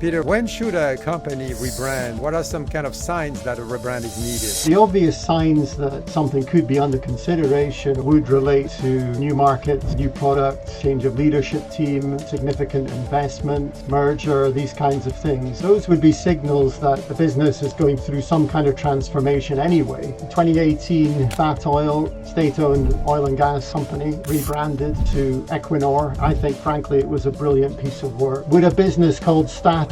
Peter, when should a company rebrand? What are some kind of signs that a rebrand is needed? The obvious signs that something could be under consideration would relate to new markets, new products, change of leadership team, significant investment, merger, these kinds of things. Those would be signals that the business is going through some kind of transformation anyway. 2018, Statoil, state-owned oil and gas company, rebranded to Equinor. I think, frankly, it was a brilliant piece of work. Would a business called Statoil,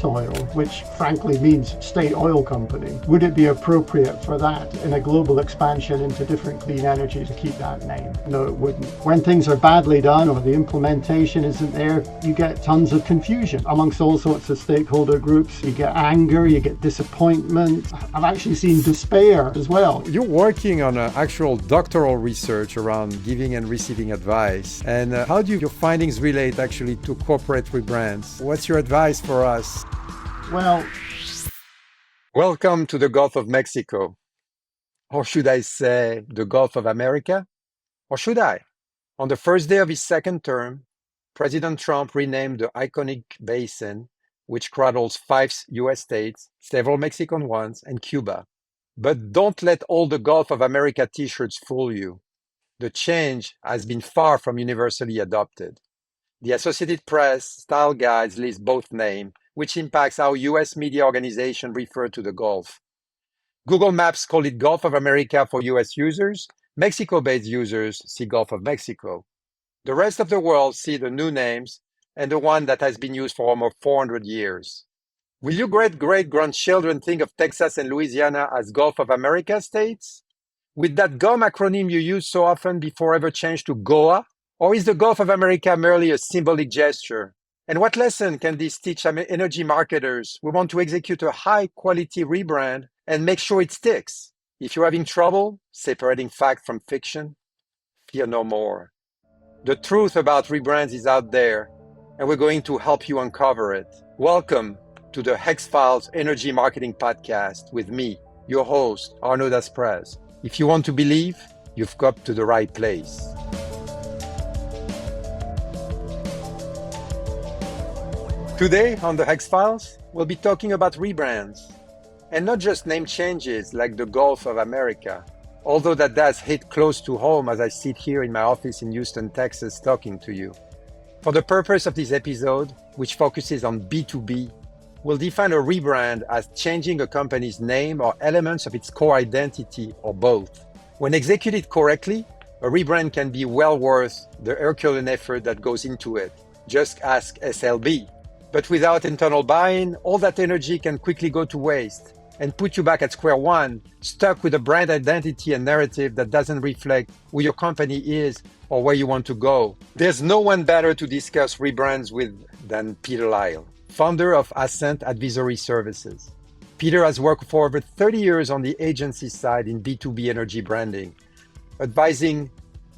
which frankly means state oil company, would it be appropriate for that in a global expansion into different clean energy to keep that name? No, it wouldn't. When things are badly done or the implementation isn't there, you get tons of confusion amongst all sorts of stakeholder groups. You get anger, you get disappointment. I've actually seen despair as well. You're working on actual doctoral research around giving and receiving advice. And how do your findings relate actually to corporate rebrands? What's your advice for us? Well, welcome to the Gulf of Mexico. Or should I say the Gulf of America? Or should I? On the first day of his second term, President Trump renamed the iconic basin, which straddles 5 US states, several Mexican ones, and Cuba. But don't let all the Gulf of America t-shirts fool you. The change has been far from universally adopted. The Associated Press style guides list both names, which impacts how US media organizations refer to the Gulf. Google Maps call it Gulf of America for US users. Mexico-based users see Gulf of Mexico. The rest of the world see the new names and the one that has been used for almost 400 years. Will your great-great-grandchildren think of Texas and Louisiana as Gulf of America states? Would that GUM acronym you use so often be forever changed to GOA? Or is the Gulf of America merely a symbolic gesture? And what lesson can this teach energy marketers who want to execute a high-quality rebrand and make sure it sticks? If you're having trouble separating fact from fiction, fear no more. The truth about rebrands is out there, and we're going to help you uncover it. Welcome to the HEX-Files Energy Marketing Podcast with me, your host, Arnaud Dasprez. If you want to believe, you've come to the right place. Today on the HEX-Files, we'll be talking about rebrands, and not just name changes like the Gulf of America, although that does hit close to home as I sit here in my office in Houston, Texas, talking to you. For the purpose of this episode, which focuses on B2B, we'll define a rebrand as changing a company's name or elements of its core identity or both. When executed correctly, a rebrand can be well worth the Herculean effort that goes into it. Just ask SLB. But without internal buy-in, all that energy can quickly go to waste and put you back at square one, stuck with a brand identity and narrative that doesn't reflect who your company is or where you want to go. There's no one better to discuss rebrands with than Peter Lyall, founder of Ascent Advisory Services. Peter has worked for over 30 years on the agency side in B2B energy branding, advising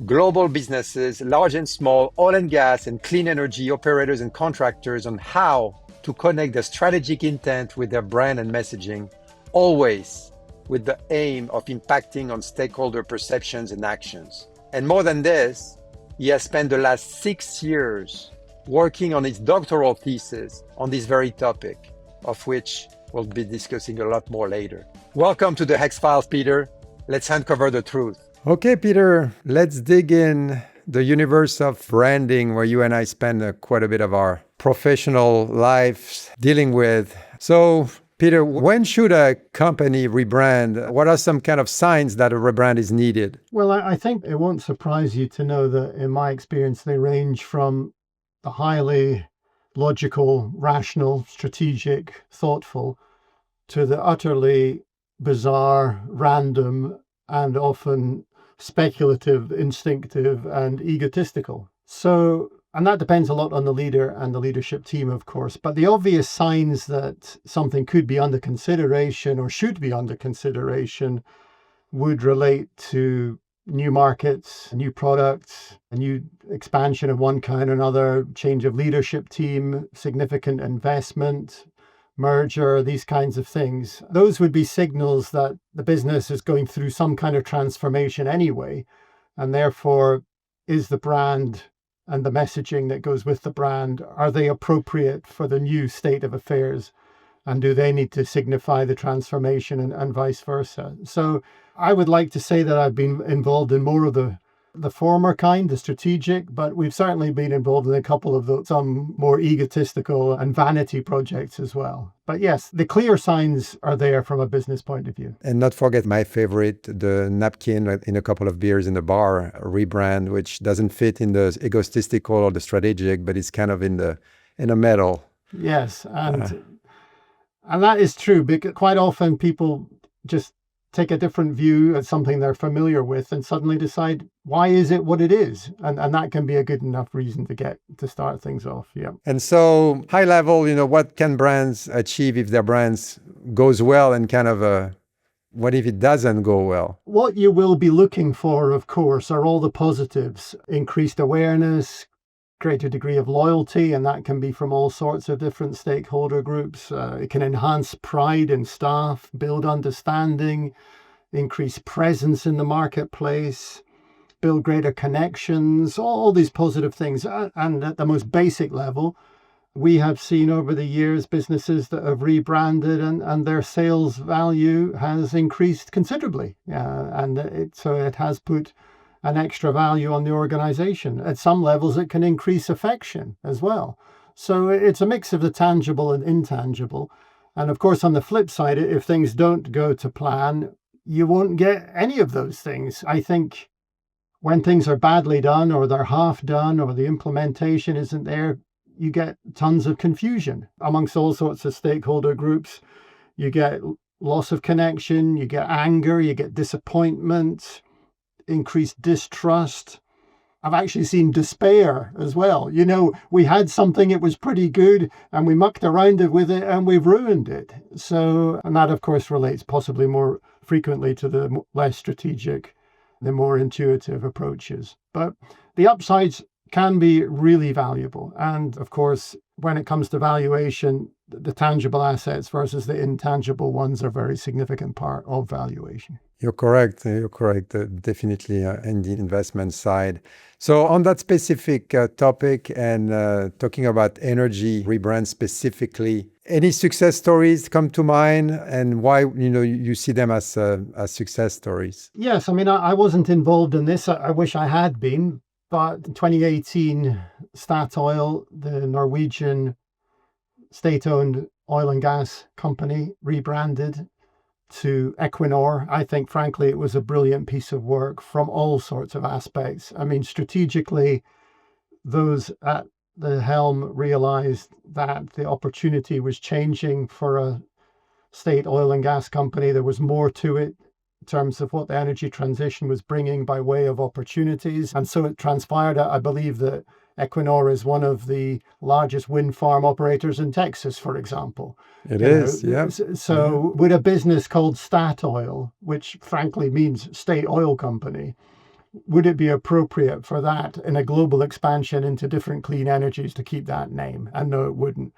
global businesses, large and small, oil and gas and clean energy operators and contractors on how to connect their strategic intent with their brand and messaging, always with the aim of impacting on stakeholder perceptions and actions. And more than this, he has spent the last 6 years working on his doctoral thesis on this very topic, of which we'll be discussing a lot more later. Welcome to the HEX-Files, Peter. Let's uncover the truth. Okay, Peter, let's dig in the universe of branding where you and I spend quite a bit of our professional lives dealing with. So, Peter, when should a company rebrand? What are some kind of signs that a rebrand is needed? Well, I think it won't surprise you to know that in my experience, they range from the highly logical, rational, strategic, thoughtful, to the utterly bizarre, random, and often speculative, instinctive, and egotistical. So, and that depends a lot on the leader and the leadership team, of course. But the obvious signs that something could be under consideration or should be under consideration would relate to new markets, new products, a new expansion of one kind or another, change of leadership team, significant investment, merger, these kinds of things. Those would be signals that the business is going through some kind of transformation anyway, and therefore is the brand and the messaging that goes with the brand, are they appropriate for the new state of affairs? And do they need to signify the transformation and vice versa? So I would like to say that I've been involved in more of the former kind, the strategic, but we've certainly been involved in a couple of some more egotistical and vanity projects as well. But yes, the clear signs are there from a business point of view. And not forget my favorite, the napkin in a couple of beers in the bar, Rebrand, which doesn't fit in the egotistical or the strategic, but it's kind of in the middle. Yes, and that is true, because quite often people just take a different view at something they're familiar with and suddenly decide, why is it what it is? And that can be a good enough reason to start things off. Yeah. And so high level, what can brands achieve if their brands goes well, and kind of what if it doesn't go well? What you will be looking for, of course, are all the positives: increased awareness, greater degree of loyalty, and that can be from all sorts of different stakeholder groups. It can enhance pride in staff, build understanding, increase presence in the marketplace, build greater connections, all these positive things. And at the most basic level, we have seen over the years businesses that have rebranded and their sales value has increased considerably. So it has put an extra value on the organization. At some levels, it can increase affection as well. So it's a mix of the tangible and intangible. And of course, on the flip side, if things don't go to plan, you won't get any of those things. I think when things are badly done, or they're half done, or the implementation isn't there, you get tons of confusion amongst all sorts of stakeholder groups. You get loss of connection, you get anger, you get disappointment, increased distrust. I've actually seen despair as well. We had something, it was pretty good, and we mucked around with it and we've ruined it. And that of course relates possibly more frequently to the less strategic, the more intuitive approaches. But the upsides can be really valuable. And of course, when it comes to valuation, the tangible assets versus the intangible ones are a very significant part of valuation. You're correct. Definitely in the investment side. So on that specific topic, and talking about energy rebrand specifically, any success stories come to mind, and why you see them as success stories? Yes, I wasn't involved in this. I wish I had been. But in 2018, Statoil, the Norwegian state-owned oil and gas company, rebranded to Equinor. I think, frankly, it was a brilliant piece of work from all sorts of aspects. Strategically, those at the helm realized that the opportunity was changing for a state oil and gas company. There was more to it in terms of what the energy transition was bringing by way of opportunities. And so it transpired. I believe that Equinor is one of the largest wind farm operators in Texas, for example. It is, yeah. So with a business called Statoil, which frankly means state oil company, would it be appropriate for that in a global expansion into different clean energies to keep that name? And no, it wouldn't.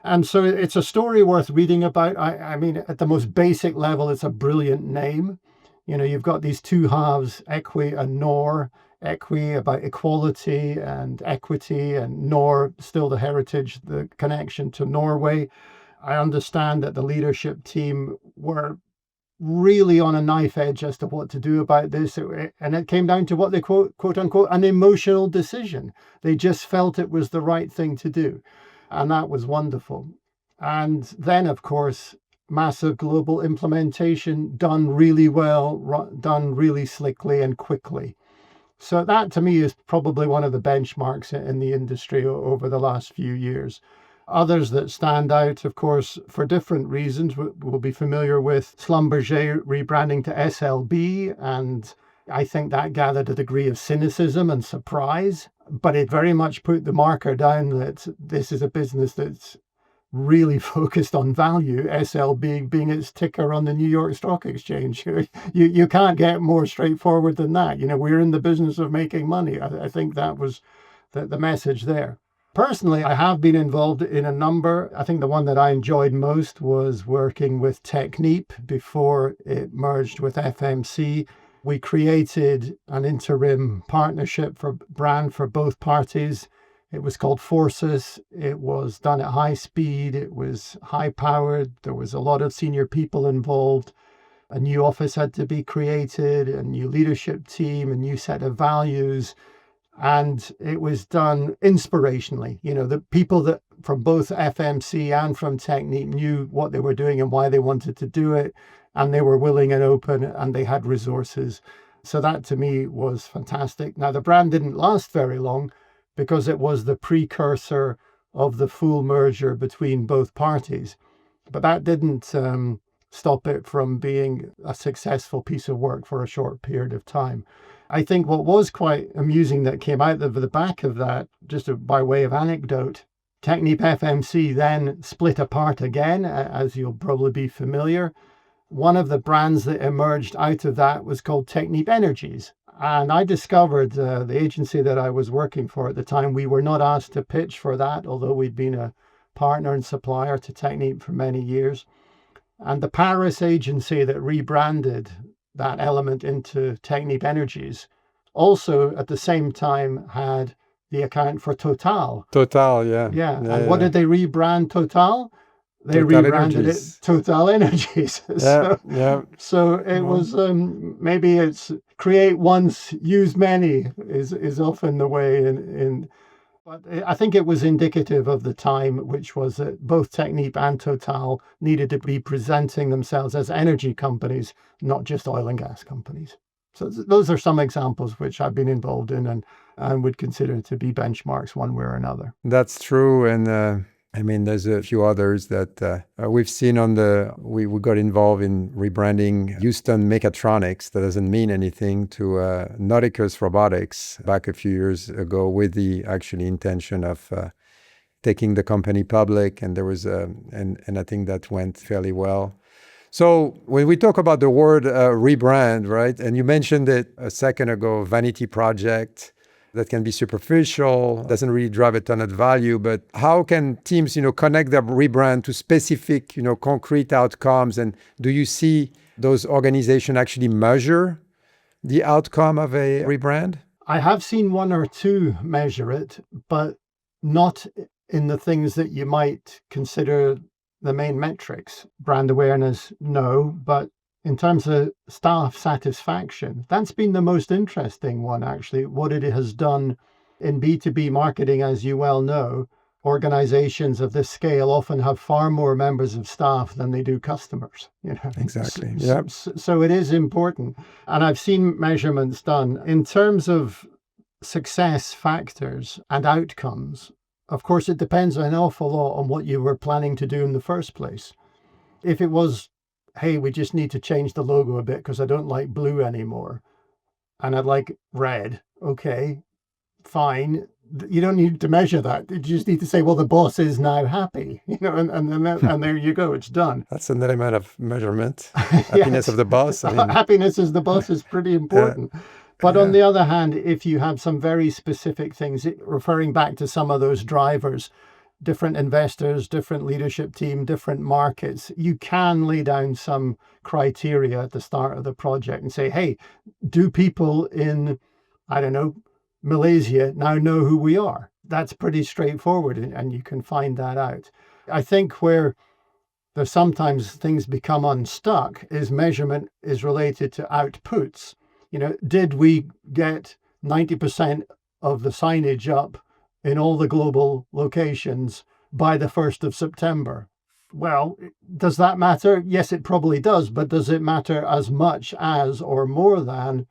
And so it's a story worth reading about. At the most basic level, it's a brilliant name. You've got these two halves, Equi and Nor. Equi about equality and equity, and Nor still the heritage, the connection to Norway. I understand that the leadership team were really on a knife edge as to what to do about this. And it came down to what they quote unquote, an emotional decision. They just felt it was the right thing to do. And that was wonderful. And then, of course, massive global implementation done really well, done really slickly and quickly. So that to me is probably one of the benchmarks in the industry over the last few years. Others that stand out, of course, for different reasons, we'll be familiar with Schlumberger rebranding to SLB, and I think that gathered a degree of cynicism and surprise, but it very much put the marker down that this is a business that's really focused on value, SLB being its ticker on the New York Stock Exchange. You can't get more straightforward than that. We're in the business of making money. I think that was the message there. Personally, I have been involved in a number. I think the one that I enjoyed most was working with Technip before it merged with FMC We created an interim partnership for brand for both parties. It was called Forces. It was done at high speed. It was high powered. There was a lot of senior people involved. A new office had to be created, a new leadership team, a new set of values. And it was done inspirationally. The people that from both FMC and from Technique knew what they were doing and why they wanted to do it. And they were willing and open and they had resources. So that to me was fantastic. Now, the brand didn't last very long because it was the precursor of the full merger between both parties. But that didn't stop it from being a successful piece of work for a short period of time. I think what was quite amusing that came out of the back of that, just by way of anecdote, Technip FMC then split apart again, as you'll probably be familiar. One of the brands that emerged out of that was called Technip Energies. And I discovered the agency that I was working for at the time, we were not asked to pitch for that, although we'd been a partner and supplier to Technip for many years. And the Paris agency that rebranded that element into Technip Energies also at the same time had the account for Total. Total, yeah. Yeah. And what did they rebrand Total? They rebranded it Total Energies. So it was maybe it's create once, use many is often the way but I think it was indicative of the time, which was that both Technip and Total needed to be presenting themselves as energy companies, not just oil and gas companies. So those are some examples which I've been involved in and would consider to be benchmarks one way or another. That's true. And there's a few others that we've seen we got involved in rebranding Houston Mechatronics. That doesn't mean anything to Nauticus Robotics back a few years ago with the actually intention of taking the company public. And there was, and I think that went fairly well. So when we talk about the word rebrand, right, and you mentioned it a second ago, vanity project, that can be superficial, doesn't really drive a ton of value, but how can teams, connect their rebrand to specific, concrete outcomes? And do you see those organizations actually measure the outcome of a rebrand? I have seen one or two measure it, but not in the things that you might consider the main metrics. Brand awareness, no, but in terms of staff satisfaction, that's been the most interesting one, actually, what it has done in B2B marketing. As you well know, organizations of this scale often have far more members of staff than they do customers. Exactly. So it is important. And I've seen measurements done in terms of success factors and outcomes. Of course, it depends an awful lot on what you were planning to do in the first place. If it was, hey, we just need to change the logo a bit because I don't like blue anymore and I'd like red. Okay, fine. You don't need to measure that. You just need to say, well, the boss is now happy, and there you go. It's done. That's an element of measurement. Happiness of the boss. Happiness as the boss is pretty important. Yeah. But on the other hand, if you have some very specific things, referring back to some of those drivers, different investors, different leadership team, different markets, you can lay down some criteria at the start of the project and say, hey, do people in, Malaysia now know who we are? That's pretty straightforward, and you can find that out. I think where there's sometimes things become unstuck is measurement is related to outputs. Did we get 90% of the signage up in all the global locations by the 1st of September? Well, does that matter? Yes, it probably does, but does it matter as much as or more than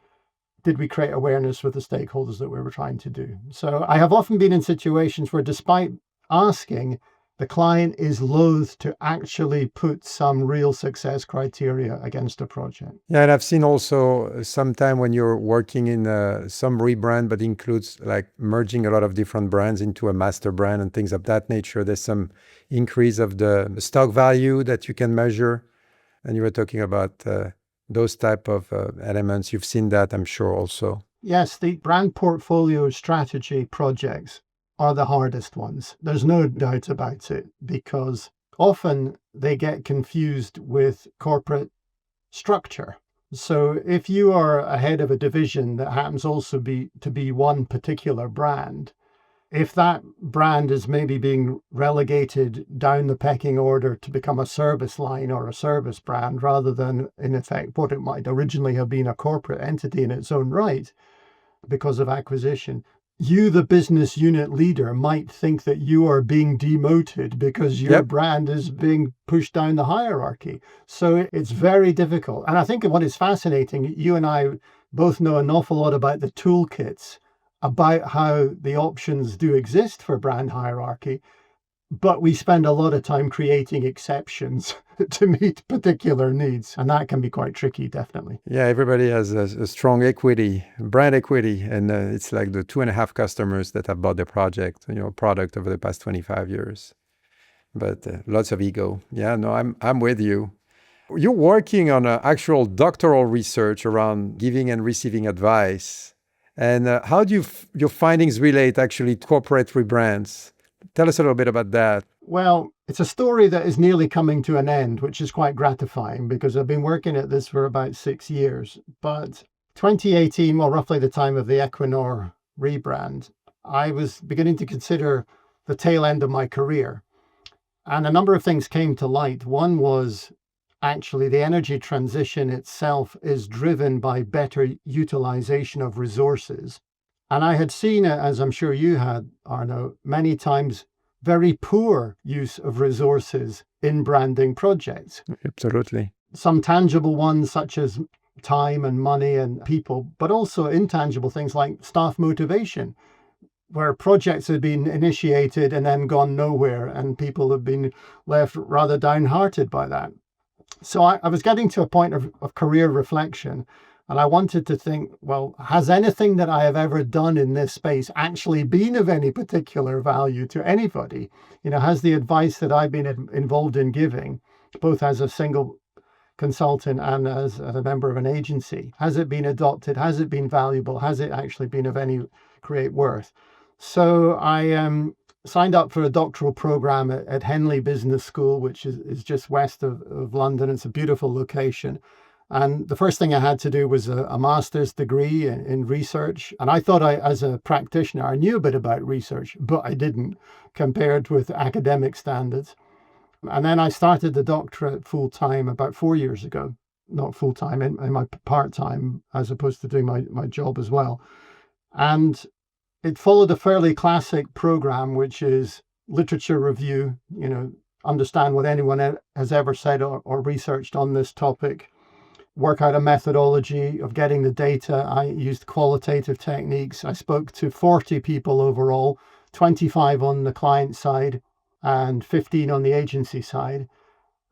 did we create awareness with the stakeholders that we were trying to do? So I have often been in situations where despite asking, the client is loath to actually put some real success criteria against a project. Yeah, and I've seen also sometime when you're working in some rebrand, but includes like merging a lot of different brands into a master brand and things of that nature. There's some increase of the stock value that you can measure. And you were talking about those type of elements. You've seen that, I'm sure, also. Yes, the brand portfolio strategy projects are the hardest ones. There's no doubt about it, because often they get confused with corporate structure. So if you are a head of a division that happens also to be one particular brand, if that brand is maybe being relegated down the pecking order to become a service line or a service brand rather than, in effect, what it might originally have been, a corporate entity in its own right because of acquisition, you, the business unit leader, might think that you are being demoted because your Yep. brand is being pushed down the hierarchy. So it's very difficult. And I think what is fascinating, you and I both know an awful lot about the toolkits, about how the options do exist for brand hierarchy, but we spend a lot of time creating exceptions to meet particular needs. And that can be quite tricky, definitely. Yeah, everybody has a strong equity, brand equity, and it's like the 2.5 customers that have bought the product over the past 25 years. But lots of ego. Yeah, no, I'm with you. You're working on actual doctoral research around giving and receiving advice. And how do your findings relate actually to corporate rebrands? Tell us a little bit about that. Well, it's a story that is nearly coming to an end, which is quite gratifying because I've been working at this for about 6 years. But 2018, well, roughly the time of the Equinor rebrand, I was beginning to consider the tail end of my career. And a number of things came to light. One was actually the energy transition itself is driven by better utilization of resources. And I had seen it, as I'm sure you had, Arnaud, many times, very poor use of resources in branding projects. Absolutely. Some tangible ones such as time and money and people, but also intangible things like staff motivation, where projects had been initiated and then gone nowhere and people have been left rather downhearted by that. So I was getting to a point of career reflection, and I wanted to think, well, has anything that I have ever done in this space actually been of any particular value to anybody? Has the advice that I've been involved in giving, both as a single consultant and as a member of an agency, has it been adopted? Has it been valuable? Has it actually been of any great worth? So I signed up for a doctoral program at Henley Business School, which is just west of London. It's a beautiful location. And the first thing I had to do was a master's degree in research. And I thought as a practitioner, I knew a bit about research, but I didn't compared with academic standards. And then I started the doctorate full time about 4 years ago, not full time, in my part time, as opposed to doing my job as well. And it followed a fairly classic program, which is literature review, understand what anyone has ever said or researched on this topic, work out a methodology of getting the data. I used qualitative techniques. I spoke to 40 people overall, 25 on the client side and 15 on the agency side.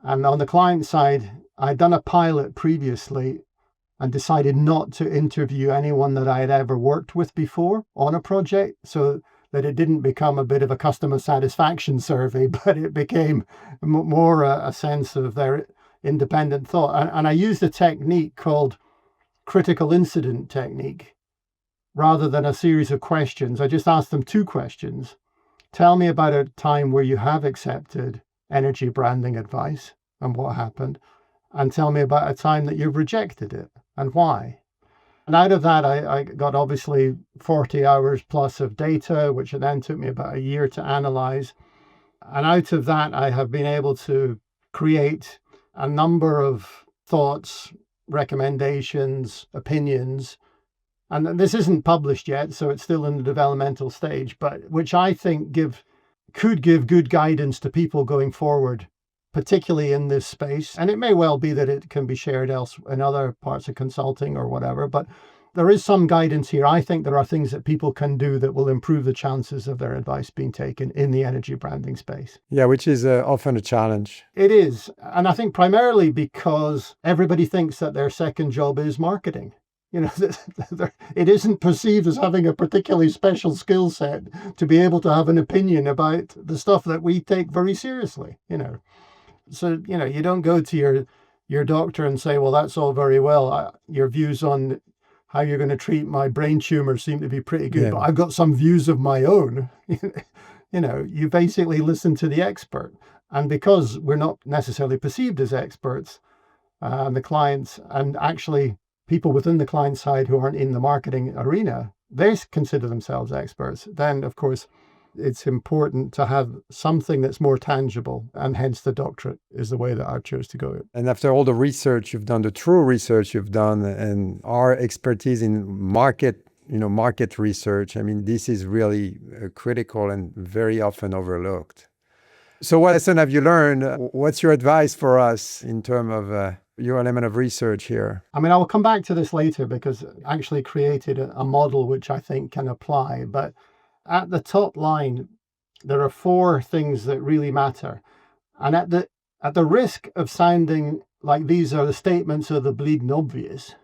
And on the client side, I'd done a pilot previously and decided not to interview anyone that I had ever worked with before on a project, so that it didn't become a bit of a customer satisfaction survey, but it became more a sense of their independent thought. And I used a technique called critical incident technique. Rather than a series of questions, I just asked them 2 questions. Tell me about a time where you have accepted energy branding advice and what happened, and tell me about a time that you've rejected it and why. And out of that, I got obviously 40 hours plus of data, which then took me about a year to analyze. And out of that, I have been able to create a number of thoughts, recommendations, opinions. And this isn't published yet, so it's still in the developmental stage, but which I think could give good guidance to people going forward, particularly in this space. And it may well be that it can be shared in other parts of consulting or whatever, but there is some guidance here. I think there are things that people can do that will improve the chances of their advice being taken in the energy branding space. Yeah, which is often a challenge. It is. And I think primarily because everybody thinks that their second job is marketing. It isn't perceived as having a particularly special skill set to be able to have an opinion about the stuff that we take very seriously, So, you don't go to your doctor and say, well, that's all very well. Your views on how you're going to treat my brain tumor seem to be pretty good, but I've got some views of my own. You basically listen to the expert. And because we're not necessarily perceived as experts, the clients, and actually people within the client side who aren't in the marketing arena, they consider themselves experts, then of course it's important to have something that's more tangible, and hence the doctorate is the way that I chose to go. And after all the research you've done, the true research you've done, and our expertise in market research, I mean, this is really critical and very often overlooked. So what lesson have you learned? What's your advice for us in terms of your element of research here? I mean, I will come back to this later because I actually created a model which I think can apply. But at the top line, there are 4 things that really matter. And at the risk of sounding like these are the statements of the bleeding obvious,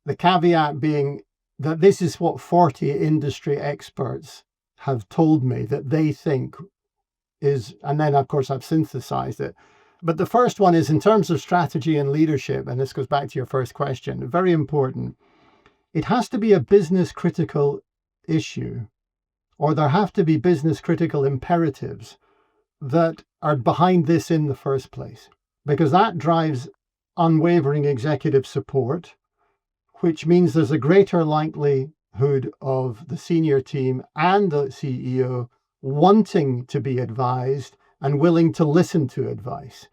the caveat being that this is what 40 industry experts have told me that they think is, and then of course I've synthesized it. But the first one is in terms of strategy and leadership, and this goes back to your first question, very important. It has to be a business critical issue, or there have to be business critical imperatives that are behind this in the first place, because that drives unwavering executive support, which means there's a greater likelihood of the senior team and the CEO wanting to be advised and willing to listen to advice.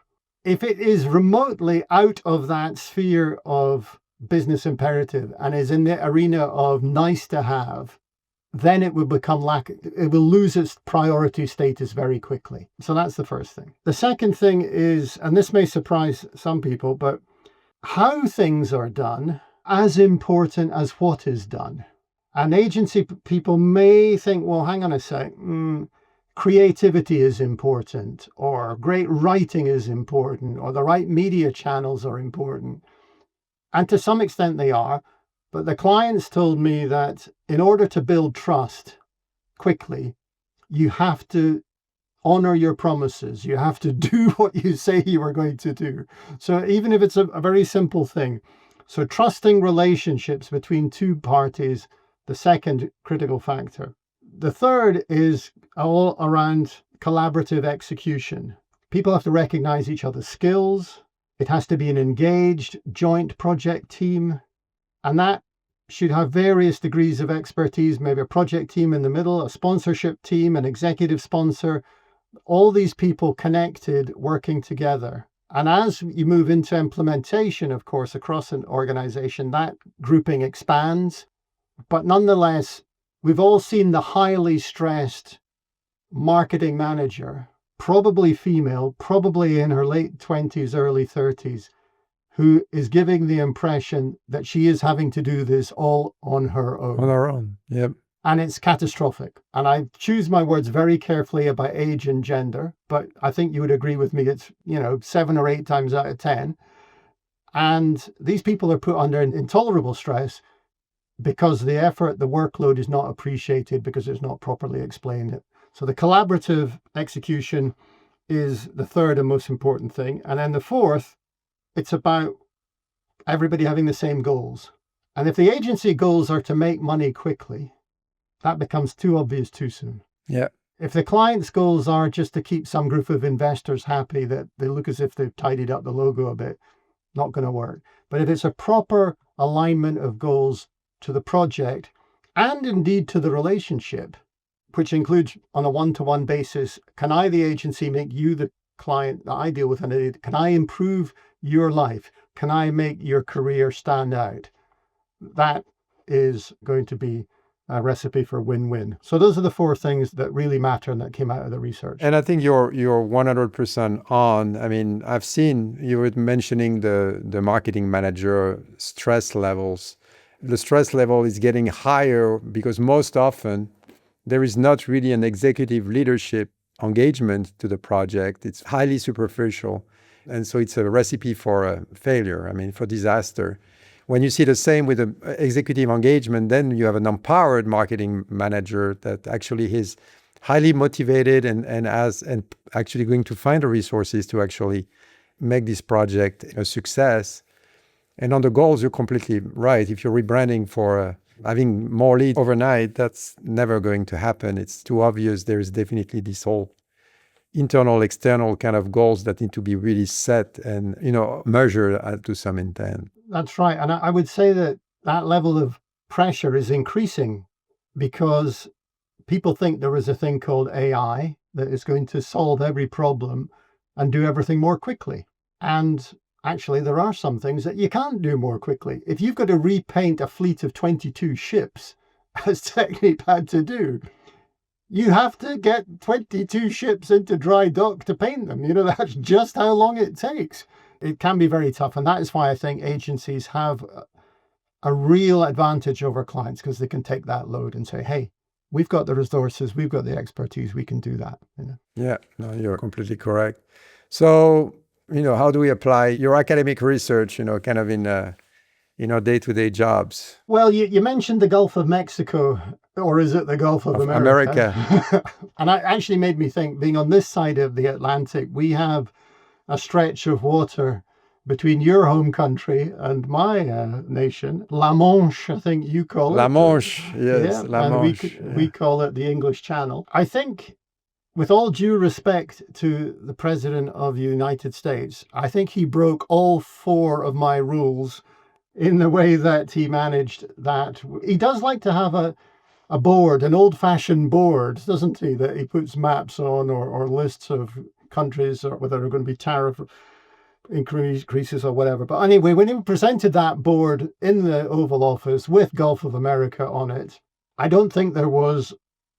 If it is remotely out of that sphere of business imperative and is in the arena of nice to have, then it will it will lose its priority status very quickly. So that's the first thing. The second thing is, and this may surprise some people, but how things are done as important as what is done. And agency people may think, well, hang on a sec, creativity is important, or great writing is important, or the right media channels are important. And to some extent they are, but the clients told me that in order to build trust quickly, you have to honor your promises. You have to do what you say you are going to do. So even if it's a very simple thing. So trusting relationships between 2 parties, the second critical factor. The third is all around collaborative execution. People have to recognize each other's skills. It has to be an engaged joint project team. And that should have various degrees of expertise, maybe a project team in the middle, a sponsorship team, an executive sponsor, all these people connected, working together. And as you move into implementation, of course, across an organization, that grouping expands. But nonetheless, we've all seen the highly stressed marketing manager, probably female, probably in her late 20s, early 30s, who is giving the impression that she is having to do this all on her own. On her own, yep. And it's catastrophic. And I choose my words very carefully about age and gender, but I think you would agree with me, it's, 7 or 8 times out of 10. And these people are put under intolerable stress because the effort, the workload is not appreciated because it's not properly explained. So the collaborative execution is the third and most important thing. And then the fourth, it's about everybody having the same goals. And if the agency goals are to make money quickly, that becomes too obvious too soon. Yeah. If the client's goals are just to keep some group of investors happy, that they look as if they've tidied up the logo a bit, not going to work. But if it's a proper alignment of goals to the project and indeed to the relationship, which includes on a one-to-one basis, can I, the agency, make you the client that I deal with, and can I improve your life? Can I make your career stand out? That is going to be a recipe for win-win. So those are the 4 things that really matter and that came out of the research. And I think you're 100% on. I mean, I've seen you were mentioning the marketing manager stress levels. The stress level is getting higher because most often there is not really an executive leadership engagement to the project. It's highly superficial. And so it's a recipe for failure, for disaster. When you see the same with the executive engagement, then you have an empowered marketing manager that actually is highly motivated and actually going to find the resources to actually make this project a success. And on the goals, you're completely right. If you're rebranding for having more leads overnight, that's never going to happen. It's too obvious. There is definitely this whole internal, external kind of goals that need to be really set and, measured to some intent. That's right. And I would say that level of pressure is increasing because people think there is a thing called AI that is going to solve every problem and do everything more quickly. And actually, there are some things that you can't do more quickly. If you've got to repaint a fleet of 22 ships, as Technip had to do, you have to get 22 ships into dry dock to paint them. That's just how long it takes. It can be very tough. And that is why I think agencies have a real advantage over clients, because they can take that load and say, hey, we've got the resources, we've got the expertise, we can do that. Yeah, no, you're completely correct. So, how do we apply your academic research, kind of in our day-to-day jobs? Well, you mentioned the Gulf of Mexico, or is it the Gulf of America? And it actually made me think, being on this side of the Atlantic, we have a stretch of water between your home country and my nation, La Manche, I think you call it. La Manche, yes, yeah, La Manche. We call it the English Channel. I think, with all due respect to the President of the United States, I think he broke all 4 of my rules in the way that he managed that. He does like to have a board, an old-fashioned board, doesn't he, that he puts maps on or lists of countries, or whether they're going to be tariff increases or whatever. But anyway, when he presented that board in the Oval Office with Gulf of America on it, I don't think there was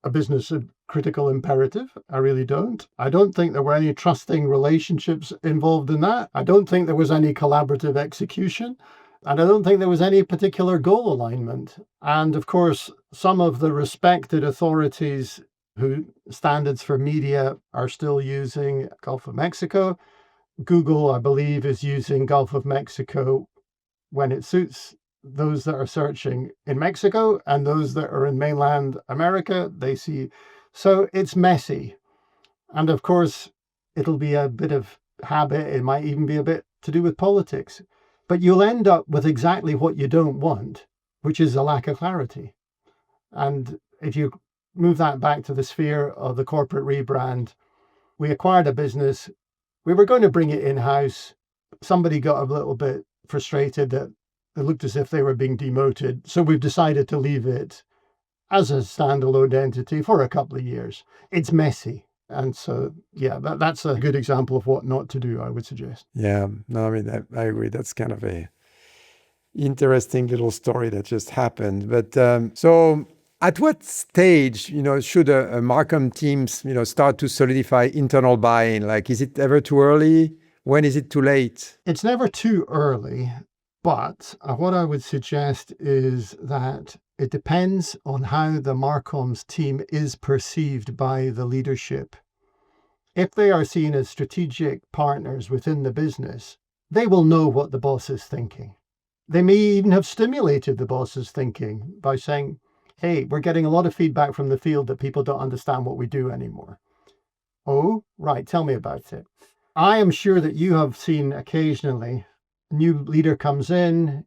a business critical imperative. I really don't. I don't think there were any trusting relationships involved in that. I don't think there was any collaborative execution. And I don't think there was any particular goal alignment. And of course, some of the respected authorities who standards for media are still using Gulf of Mexico. Google, I believe, is using Gulf of Mexico when it suits those that are searching in Mexico, and those that are in mainland America, they see. So it's messy. And of course, it'll be a bit of habit. It might even be a bit to do with politics. But you'll end up with exactly what you don't want, which is a lack of clarity. And if you move that back to the sphere of the corporate rebrand, we acquired a business. We were going to bring it in-house. Somebody got a little bit frustrated that it looked as if they were being demoted. So we've decided to leave it as a standalone entity for a couple of years. It's messy. And so, yeah, that's a good example of what not to do, I would suggest. Yeah, no, I mean, I agree. That's kind of a interesting little story that just happened. But so at what stage, should a MarCom teams, start to solidify internal buy-in? Like, is it ever too early? When is it too late? It's never too early. But what I would suggest is that it depends on how the MarCom's team is perceived by the leadership. If they are seen as strategic partners within the business, they will know what the boss is thinking. They may even have stimulated the boss's thinking by saying, hey, we're getting a lot of feedback from the field that people don't understand what we do anymore. Oh, right, tell me about it. I am sure that you have seen occasionally a new leader comes in,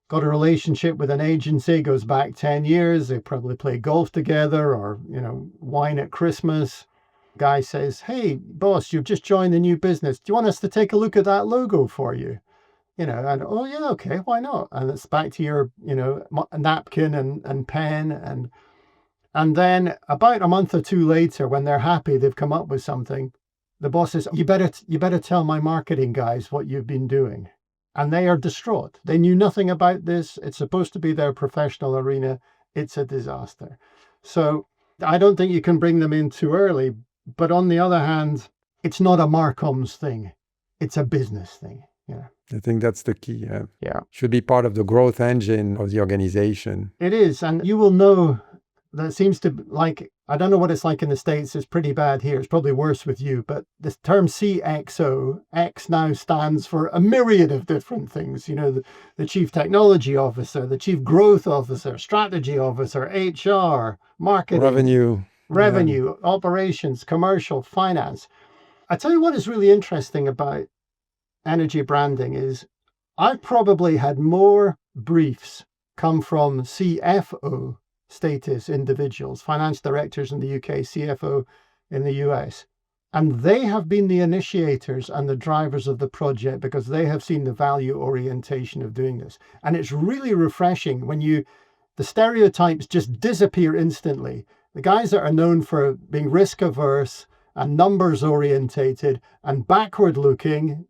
got a relationship with an agency, goes back 10 years, they probably play golf together or, wine at Christmas. Guy says, hey, boss, you've just joined the new business. Do you want us to take a look at that logo for you? And, oh, yeah, okay, why not? And it's back to your, napkin and pen. And then about a month or two later, when they're happy, they've come up with something. The boss says, you better tell my marketing guys what you've been doing. And they are distraught. They knew nothing about this. It's supposed to be their professional arena. It's a disaster. So I don't think you can bring them in too early. But on the other hand, it's not a MarCom's thing. It's a business thing. Yeah. I think that's the key. Yeah. Should be part of the growth engine of the organization. It is. And you will know that seems to like, I don't know what it's like in the States. It's pretty bad here. It's probably worse with you. But the term CXO, X now stands for a myriad of different things. The Chief Technology Officer, the Chief Growth Officer, Strategy Officer, HR, Marketing. Revenue, operations, commercial, finance. I tell you what is really interesting about energy branding is I've probably had more briefs come from CFO status individuals, finance directors in the UK, CFO in the US, And they have been the initiators and the drivers of the project because they have seen the value orientation of doing this. And it's really refreshing when the stereotypes just disappear instantly. The guys that are known for being risk averse and numbers orientated and backward looking,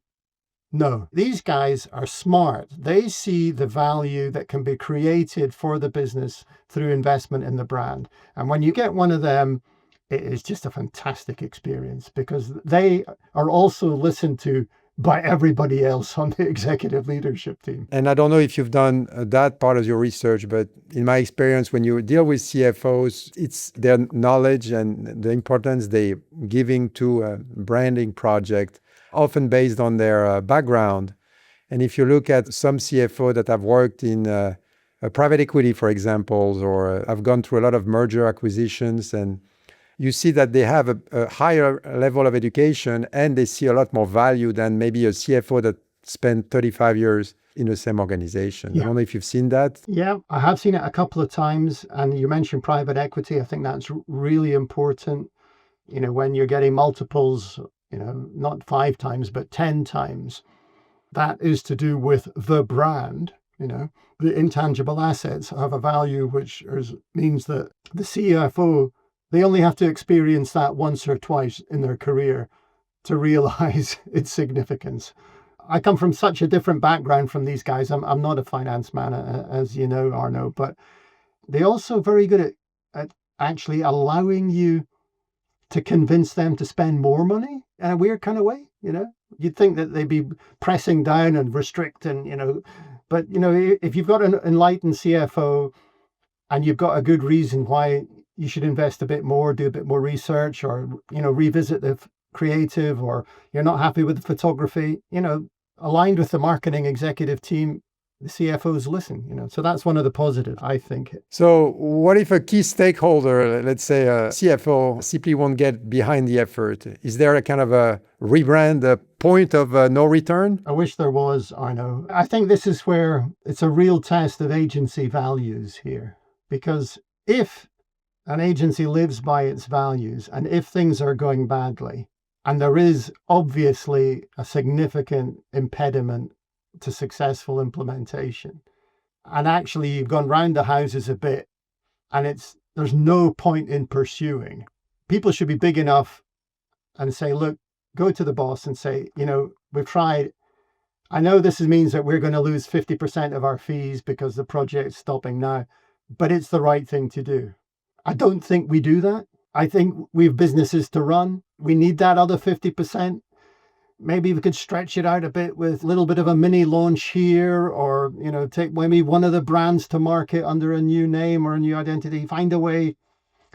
no, these guys are smart. They see the value that can be created for the business through investment in the brand. And when you get one of them, it is just a fantastic experience because they are also listened to by everybody else on the executive leadership team. And I don't know if you've done that part of your research, but in my experience, when you deal with CFOs, it's their knowledge and the importance they're giving to a branding project, often based on their background. And if you look at some CFO that have worked in private equity, for example, or have gone through a lot of merger acquisitions, and you see that they have a higher level of education and they see a lot more value than maybe a CFO that spent 35 years in the same organization. Yeah. I don't know if you've seen that. Yeah, I have seen it a couple of times. And you mentioned private equity. I think that's really important. When you're getting multiples, not 5 times, but 10 times, that is to do with the brand. The intangible assets have a value, which means that the CFO, they only have to experience that once or twice in their career to realize its significance. I come from such a different background from these guys. I'm not a finance man, as you know, Arnaud, but they're also very good at actually allowing you to convince them to spend more money in a weird kind of way. You'd think that they'd be pressing down and restricting, but if you've got an enlightened CFO and you've got a good reason why you should invest a bit more, do a bit more research, or, revisit the creative, or you're not happy with the photography, aligned with the marketing executive team, the CFOs listen, so that's one of the positives, I think. So what if a key stakeholder, let's say a CFO, simply won't get behind the effort? Is there a kind of a rebrand, a point of no return? I wish there was, Arnaud. I think this is where it's a real test of agency values here, because if an agency lives by its values, and if things are going badly, and there is obviously a significant impediment to successful implementation, and actually you've gone round the houses a bit, and there's no point in pursuing, people should be big enough and say, look, go to the boss and say, we've tried. I know this means that we're going to lose 50% of our fees because the project's stopping now, but it's the right thing to do. I don't think we do that. I think we have businesses to run. We need that other 50%. Maybe we could stretch it out a bit with a little bit of a mini launch here, or, take maybe one of the brands to market under a new name or a new identity. Find a way.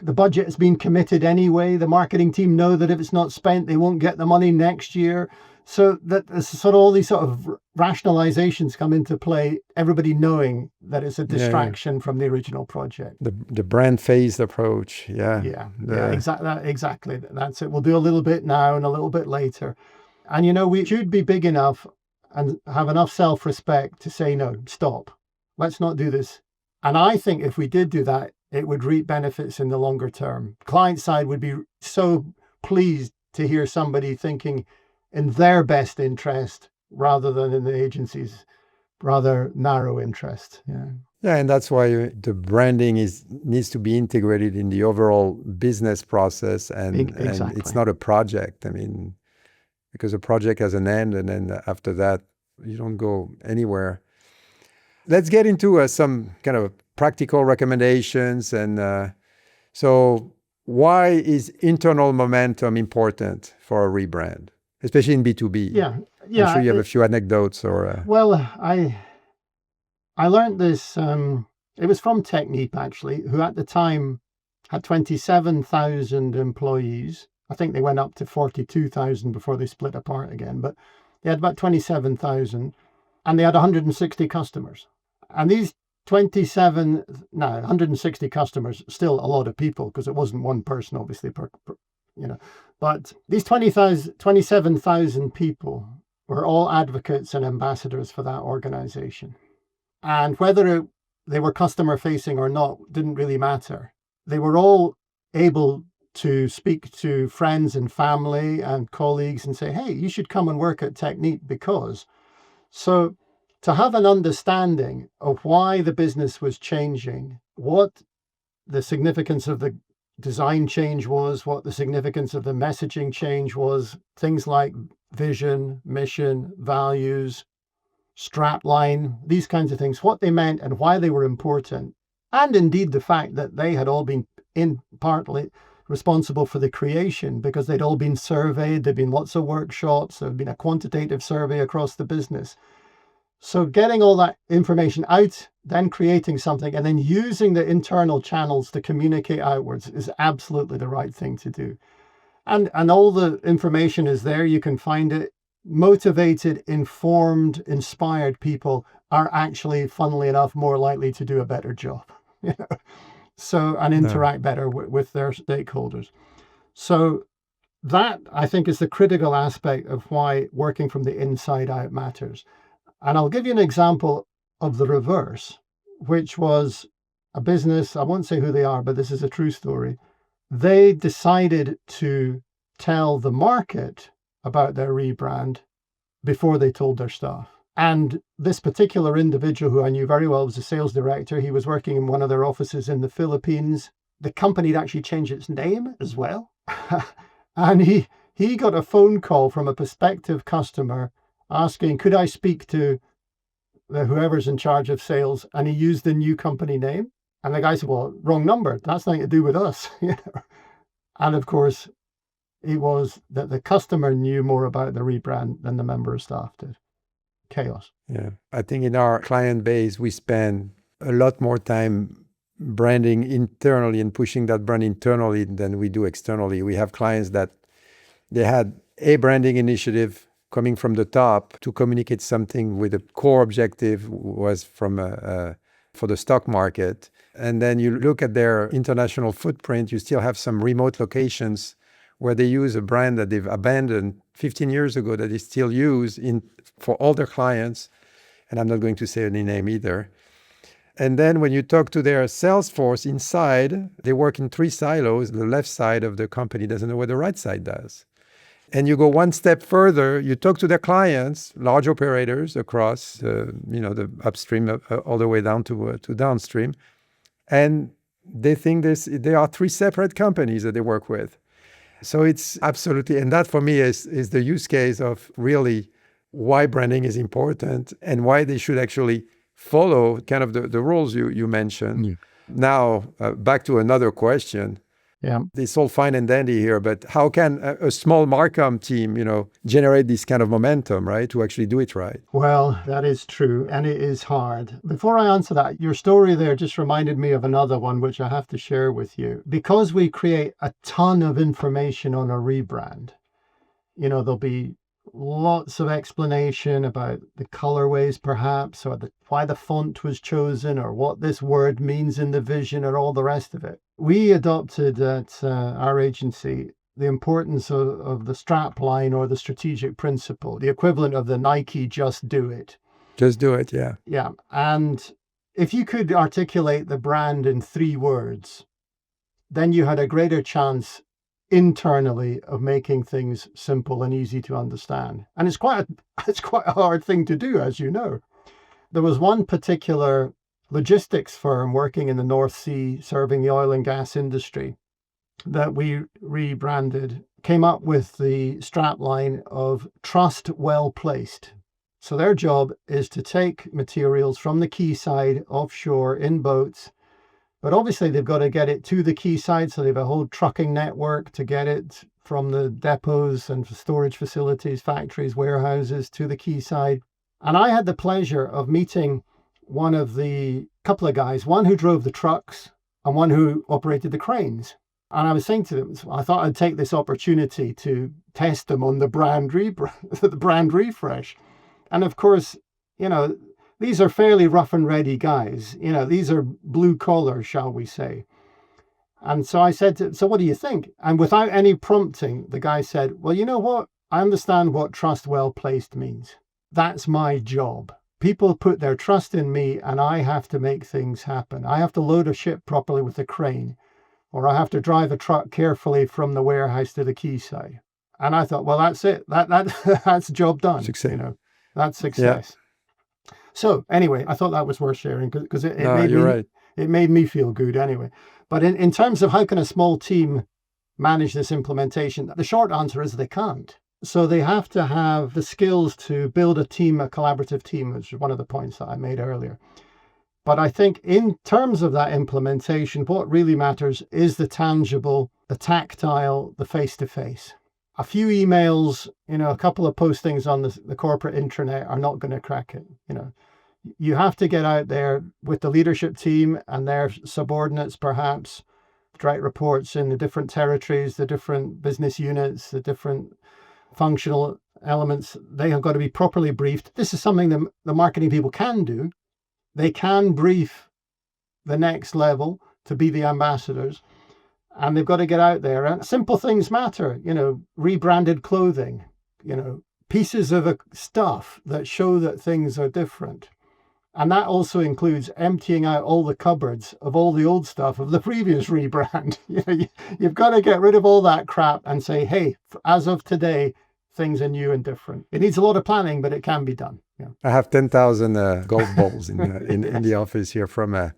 The budget has been committed anyway. The marketing team know that if it's not spent, they won't get the money next year. So that sort of all these sort of rationalizations come into play, everybody knowing that it's a distraction from the original project. The brand phased approach. Exactly. That's it. We'll do a little bit now and a little bit later. And, we should be big enough and have enough self-respect to say, no, stop. Let's not do this. And I think if we did do that, it would reap benefits in the longer term. Client side would be so pleased to hear somebody thinking in their best interest rather than in the agency's rather narrow interest. Yeah, and that's why the branding needs to be integrated in the overall business process, and it's not a project. Because a project has an end, and then after that, you don't go anywhere. Let's get into some kind of practical recommendations. And so why is internal momentum important for a rebrand, especially in B2B? Yeah. I'm sure you have a few anecdotes or... Well, I learned this, it was from Technip actually, who at the time had 27,000 employees. I think they went up to 42,000 before they split apart again, but they had about 27,000 and they had 160 customers. And these 160 customers, still a lot of people because it wasn't one person, obviously, but these 27,000 people were all advocates and ambassadors for that organization. And whether they were customer facing or not didn't really matter. They were all able to speak to friends and family and colleagues and say, hey, you should come and work at Technique because. So to have an understanding of why the business was changing, what the significance of the design change was, what the significance of the messaging change was, things like vision, mission, values, strapline, these kinds of things, what they meant and why they were important. And indeed, the fact that they had all been in partly responsible for the creation because they'd all been surveyed. There'd been lots of workshops. There'd been a quantitative survey across the business. So getting all that information out, then creating something, and then using the internal channels to communicate outwards is absolutely the right thing to do. And all the information is there. You can find it. Motivated, informed, inspired people are actually, funnily enough, more likely to do a better job. So, and interact better with their stakeholders. So that, I think, is the critical aspect of why working from the inside out matters. And I'll give you an example of the reverse, which was a business, I won't say who they are, but this is a true story. They decided to tell the market about their rebrand before they told their staff. And this particular individual, who I knew very well, was a sales director. He was working in one of their offices in the Philippines. The company had actually changed its name as well. And he got a phone call from a prospective customer asking, could I speak to whoever's in charge of sales? And he used the new company name. And the guy said, well, wrong number. That's nothing to do with us. And of course, it was that the customer knew more about the rebrand than the member of staff did. Chaos. Yeah. I think in our client base, we spend a lot more time branding internally and pushing that brand internally than we do externally. We have clients that they had a branding initiative coming from the top to communicate something with a core objective was from for the stock market. And then you look at their international footprint, you still have some remote locations where they use a brand that they've abandoned 15 years ago that they still use for all their clients. And I'm not going to say any name either. And then when you talk to their sales force inside, they work in 3 silos. The left side of the company doesn't know what the right side does. And you go one step further, you talk to their clients, large operators across the upstream all the way down to downstream. And they think there are 3 separate companies that they work with. So it's absolutely, and that for me is the use case of really why branding is important and why they should actually follow kind of the rules you mentioned. Yeah. Now, back to another question. Yeah, it's all fine and dandy here, but how can a small MarCom team, generate this kind of momentum, right, to actually do it right? Well, that is true, and it is hard. Before I answer that, your story there just reminded me of another one, which I have to share with you. Because we create a ton of information on a rebrand, there'll be lots of explanation about the colorways, perhaps, or why the font was chosen, or what this word means in the vision, or all the rest of it. We adopted at our agency the importance of the strap line or the strategic principle, the equivalent of the Nike just do it. Just do it, yeah. Yeah. And if you could articulate the brand in 3 words, then you had a greater chance internally of making things simple and easy to understand. And it's quite a hard thing to do, as you know. There was one particular logistics firm working in the North Sea, serving the oil and gas industry, that we rebranded, came up with the strapline of trust well placed. So their job is to take materials from the quayside offshore in boats, but obviously they've got to get it to the quayside, so they have a whole trucking network to get it from the depots and storage facilities, factories, warehouses to the quayside. And I had the pleasure of meeting couple of guys, one who drove the trucks and one who operated the cranes. And I was saying to them, I thought I'd take this opportunity to test them on the brand refresh. And of course, these are fairly rough and ready guys. These are blue collar, shall we say. And so I said, so what do you think? And without any prompting, the guy said, well, you know what? I understand what trust well placed means. That's my job. People put their trust in me and I have to make things happen. I have to load a ship properly with a crane. or I have to drive a truck carefully from the warehouse to the quayside. And I thought, well, that's it. That's job done. Success. That's success. Yeah. So anyway, I thought that was worth sharing because it made me feel good anyway. But in terms of how can a small team manage this implementation, the short answer is they can't. So they have to have the skills to build a team, a collaborative team, which is one of the points that I made earlier. But I think in terms of that implementation, what really matters is the tangible, the tactile, the face-to-face. A few emails, a couple of postings on the corporate intranet are not going to crack it. You have to get out there with the leadership team and their subordinates, perhaps, direct reports in the different territories, the different business units, the different functional elements. They have got to be properly briefed. This is something that the marketing people can do. They can brief the next level to be the ambassadors, and they've got to get out there. And simple things matter, rebranded clothing, pieces of stuff that show that things are different. And that also includes emptying out all the cupboards of all the old stuff of the previous rebrand. You've got to get rid of all that crap and say, hey, as of today, things are new and different. It needs a lot of planning, but it can be done. Yeah. I have 10,000 golf balls in the office here from a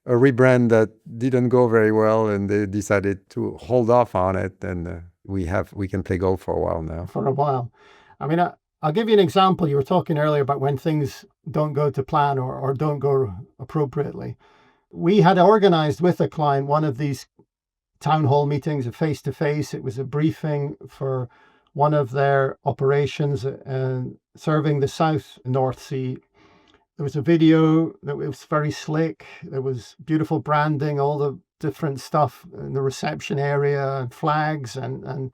rebrand that didn't go very well, and they decided to hold off on it. And we can play golf for a while now. For a while. I mean, I'll give you an example. You were talking earlier about when things don't go to plan or don't go appropriately. We had organized with a client one of these town hall meetings, a face-to-face. It was a briefing for one of their operations serving the South North Sea. There was a video that was very slick. There was beautiful branding, all the different stuff in the reception area and flags, and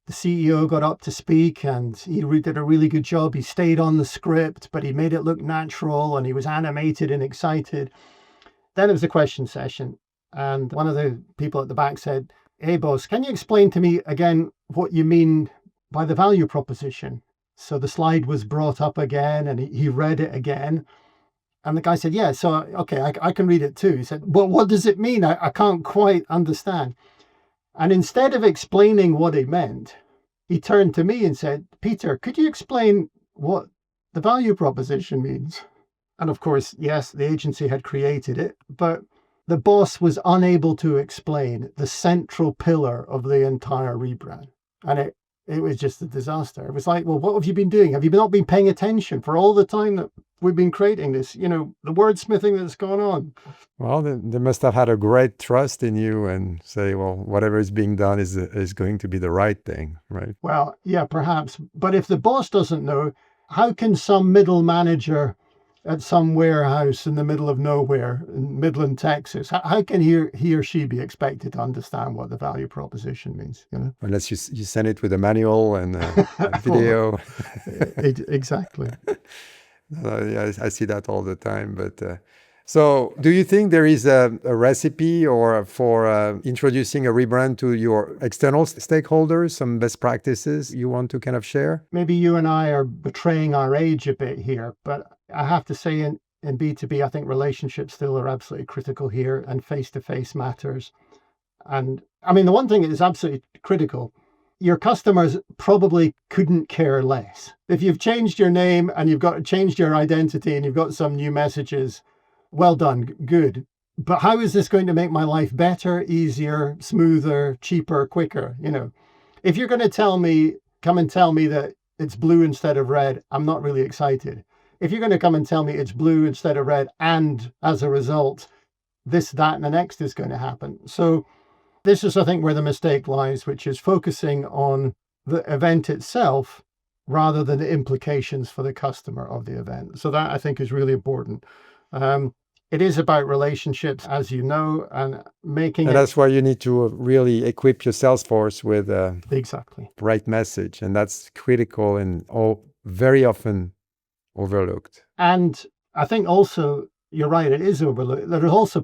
the CEO got up to speak and he did a really good job. He stayed on the script, but he made it look natural and he was animated and excited. Then it was a question session. And one of the people at the back said, hey, boss, can you explain to me again what you mean by the value proposition? So the slide was brought up again and he read it again. And the guy said, yeah, so, okay, I can read it too. He said, well, what does it mean? I can't quite understand. And instead of explaining what it meant, he turned to me and said, Peter, could you explain what the value proposition means? And of course, yes, the agency had created it, but the boss was unable to explain the central pillar of the entire rebrand. And it was just a disaster. It was like, well, what have you been doing? Have you not been paying attention for all the time that we've been creating this, the wordsmithing that's gone on? Well, they must have had a great trust in you and say, well, whatever is being done is going to be the right thing, right? Well, yeah, perhaps. But if the boss doesn't know, how can some middle manager at some warehouse in the middle of nowhere in Midland, Texas, how can he or she be expected to understand what the value proposition means? Unless you send it with a manual and a video. Exactly. Yeah, I see that all the time. But so do you think there is a recipe or for introducing a rebrand to your external stakeholders, some best practices you want to kind of share? Maybe you and I are betraying our age a bit here, but I have to say in B2B, I think relationships still are absolutely critical here, and face-to-face matters. And I mean, the one thing that is absolutely critical, your customers probably couldn't care less. If you've changed your name and you've changed your identity and you've got some new messages, well done, good. But how is this going to make my life better, easier, smoother, cheaper, quicker? If you're going to come and tell me that it's blue instead of red, I'm not really excited. If you're going to come and tell me it's blue instead of red, and as a result, this, that, and the next is going to happen. So this is, I think, where the mistake lies, which is focusing on the event itself rather than the implications for the customer of the event. So that, I think, is really important. It is about relationships, as you know, and making and that's why you need to really equip your sales force with exactly right message. And that's critical and very often overlooked. And I think also, you're right, it is overlooked. There is also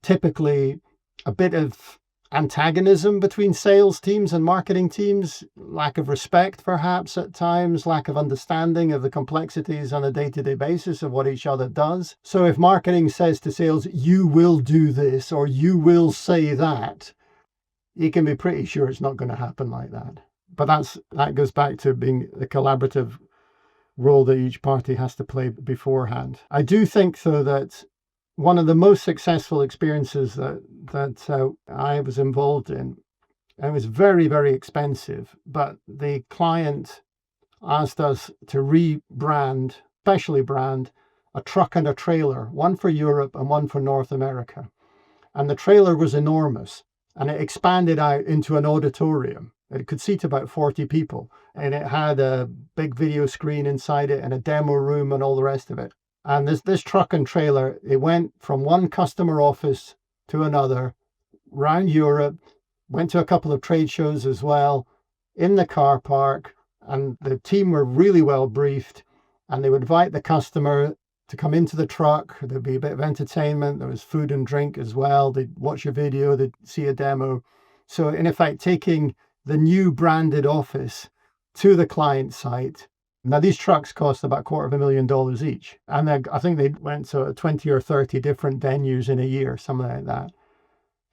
typically a bit of antagonism between sales teams and marketing teams, lack of respect perhaps at times, lack of understanding of the complexities on a day-to-day basis of what each other does. So if marketing says to sales, you will do this or you will say that, you can be pretty sure it's not going to happen like that. But that goes back to being the collaborative role that each party has to play beforehand. I do think, though, that one of the most successful experiences that I was involved in, it was very, very expensive, but the client asked us to rebrand, specially brand, a truck and a trailer, one for Europe and one for North America. And the trailer was enormous, and it expanded out into an auditorium. It could seat about 40 people, and it had a big video screen inside it and a demo room and all the rest of it. And this truck and trailer, it went from one customer office to another, around Europe, went to a couple of trade shows as well, in the car park, and the team were really well briefed, and they would invite the customer to come into the truck. There'd be a bit of entertainment, there was food and drink as well, they'd watch a video, they'd see a demo. So in effect, taking the new branded office to the client site. Now, these trucks cost about $250,000 each. And I think they went to 20 or 30 different venues in a year, something like that.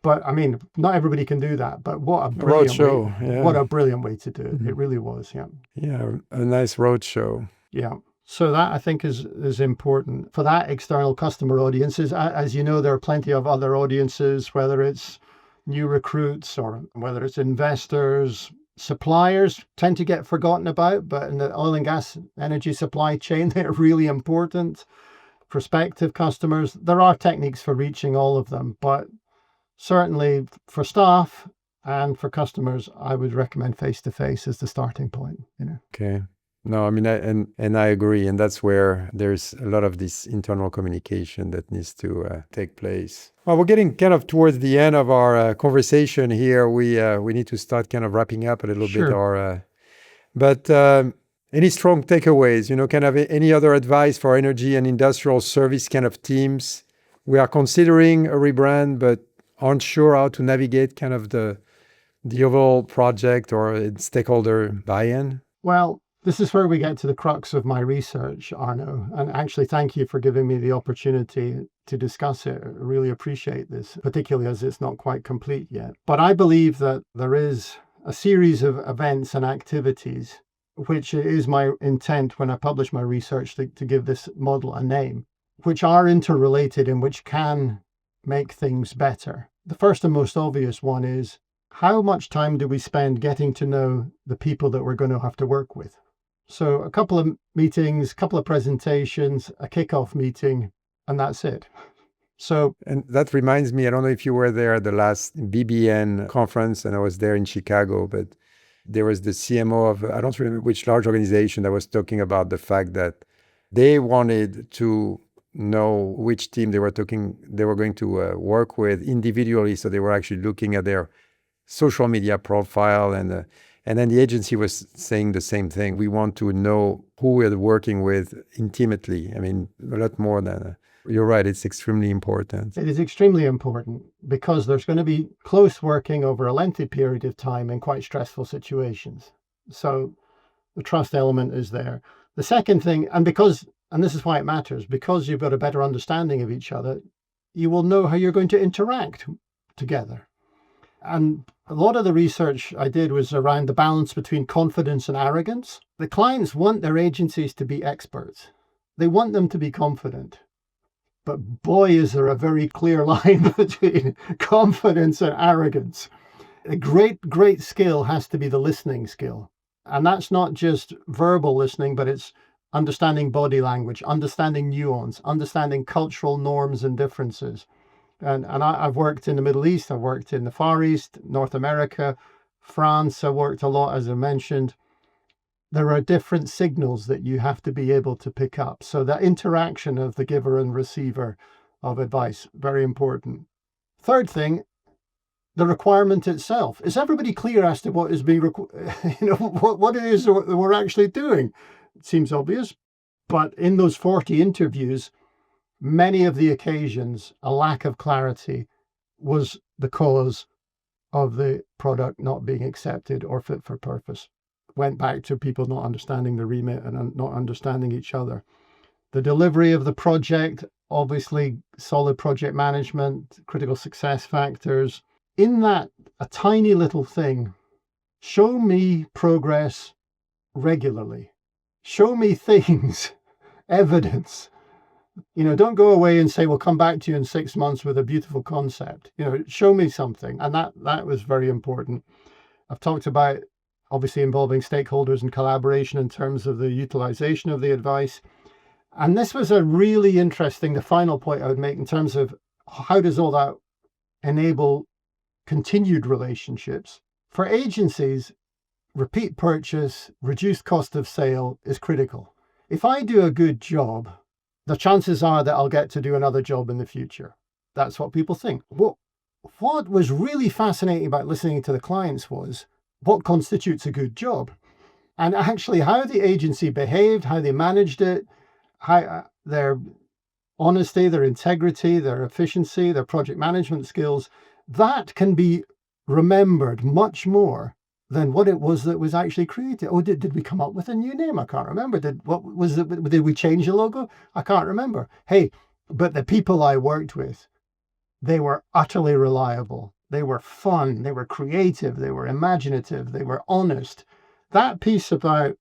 But I mean, not everybody can do that. But what a brilliant roadshow, way, what a brilliant way to do it. It really was, yeah. Yeah, a nice roadshow. Yeah. So that I think is important for that external customer audiences. As you know, there are plenty of other audiences, whether it's new recruits or whether it's investors. Suppliers tend to get forgotten about, but in the oil and gas energy supply chain, they're really important. Prospective customers, there are techniques for reaching all of them, but certainly for staff and for customers, I would recommend face-to-face as the starting point. Okay. No, I mean, I agree. And that's where there's a lot of this internal communication that needs to take place. Well, we're getting kind of towards the end of our conversation here. We need to start kind of wrapping up a little bit. But any strong takeaways, kind of any other advice for energy and industrial service kind of teams? We are considering a rebrand, but aren't sure how to navigate kind of the overall project or stakeholder buy-in. Well, this is where we get to the crux of my research, Arnaud. And actually, thank you for giving me the opportunity to discuss it. I really appreciate this, particularly as it's not quite complete yet. But I believe that there is a series of events and activities, which is my intent when I publish my research to give this model a name, which are interrelated and which can make things better. The first and most obvious one is, how much time do we spend getting to know the people that we're going to have to work with? So a couple of meetings, a couple of presentations, a kickoff meeting, and that's it. And that reminds me, I don't know if you were there at the last BBN conference, and I was there in Chicago, but there was the CMO of, I don't remember which large organization, that was talking about the fact that they wanted to know which team they were going to work with individually. So they were actually looking at their social media profile, and then the agency was saying the same thing. We want to know who we're working with intimately. I mean, a lot more than, you're right, it's extremely important. It is extremely important because there's going to be close working over a lengthy period of time in quite stressful situations. So the trust element is there. The second thing, and this is why it matters, because you've got a better understanding of each other, you will know how you're going to interact together. And a lot of the research I did was around the balance between confidence and arrogance. The clients want their agencies to be experts. They want them to be confident. But boy, is there a very clear line between confidence and arrogance. A great skill has to be the listening skill. And that's not just verbal listening, but it's understanding body language, understanding nuance, understanding cultural norms and differences. And I've worked in the Middle East, I've worked in the Far East, North America, France, I worked a lot, as I mentioned. There are different signals that you have to be able to pick up. So that interaction of the giver and receiver of advice, very important. Third thing, the requirement itself. Is everybody clear as to what is being what it is that we're actually doing? It seems obvious, but in those 40 interviews, many of the occasions, a lack of clarity was the cause of the product not being accepted or fit for purpose. Went back to people not understanding the remit and not understanding each other. The delivery of the project, obviously solid project management, critical success factors. In that, a tiny little thing, show me progress regularly. Show me things, evidence. Don't go away and say, we'll come back to you in 6 months with a beautiful concept. Show me something. And that was very important. I've talked about obviously involving stakeholders and collaboration in terms of the utilization of the advice. And this was a really interesting, the final point I would make in terms of how does all that enable continued relationships. For agencies, repeat purchase, reduced cost of sale is critical. If I do a good job, the chances are that I'll get to do another job in the future. That's what people think. What was really fascinating about listening to the clients was what constitutes a good job. And actually how the agency behaved, how they managed it, how their honesty, their integrity, their efficiency, their project management skills, that can be remembered much more than what it was that was actually created. Oh, did we come up with a new name? I can't remember. Did we change the logo? I can't remember. Hey, but the people I worked with, they were utterly reliable. They were fun. They were creative. They were imaginative. They were honest. That piece about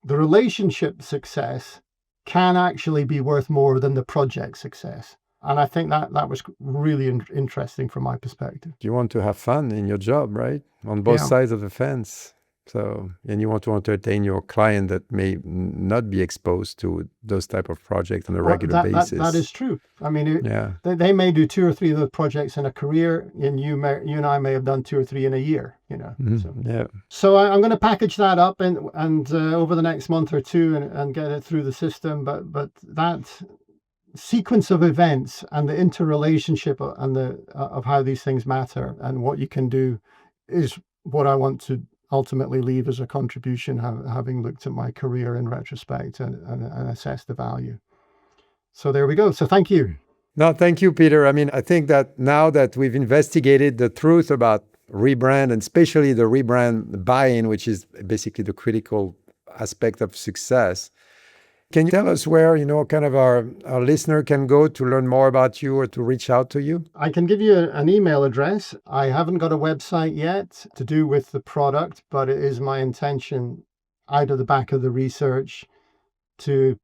the relationship success can actually be worth more than the project success. And I think that was really interesting from my perspective. You want to have fun in your job, right? On both sides of the fence. So, and you want to entertain your client that may not be exposed to those type of projects on a regular basis. That is true. I mean, they may do 2 or 3 of those projects in a career, and you and I may have done 2 or 3 in a year. So I'm going to package that up and over the next month or two and get it through the system. But that sequence of events and the interrelationship and of how these things matter and what you can do is what I want to ultimately leave as a contribution, having looked at my career in retrospect and assessed the value. So there we go. So thank you. No, thank you, Peter. I mean, I think that now that we've investigated the truth about rebrand, and especially the rebrand buy-in, which is basically the critical aspect of success, can you tell us where, kind of our listener can go to learn more about you or to reach out to you? I can give you an email address. I haven't got a website yet to do with the product, but it is my intention out of the back of the research to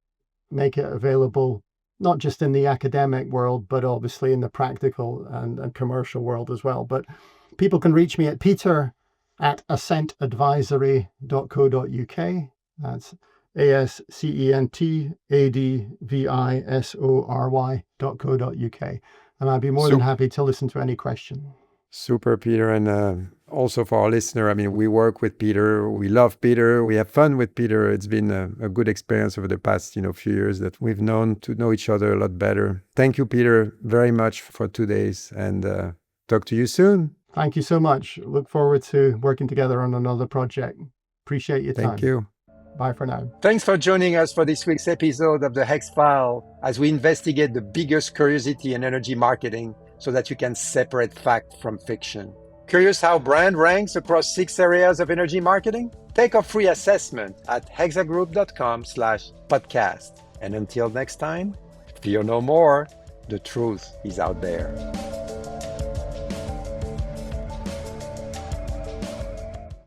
make it available, not just in the academic world, but obviously in the practical and commercial world as well. But people can reach me at peter@ascentadvisory.co.uk. That's ASCENTADVISORY.co.uk. And I'd be more than happy to listen to any question. Super, Peter. And also for our listener, I mean, we work with Peter. We love Peter. We have fun with Peter. It's been a good experience over the past, few years that we've known to know each other a lot better. Thank you, Peter, very much for today's, and talk to you soon. Thank you so much. Look forward to working together on another project. Appreciate your time. Thank you. Bye for now. Thanks for joining us for this week's episode of the HEX-Files as we investigate the biggest curiosity in energy marketing so that you can separate fact from fiction. Curious how brand ranks across 6 areas of energy marketing? Take a free assessment at hexagroup.com/podcast. And until next time, fear no more. The truth is out there.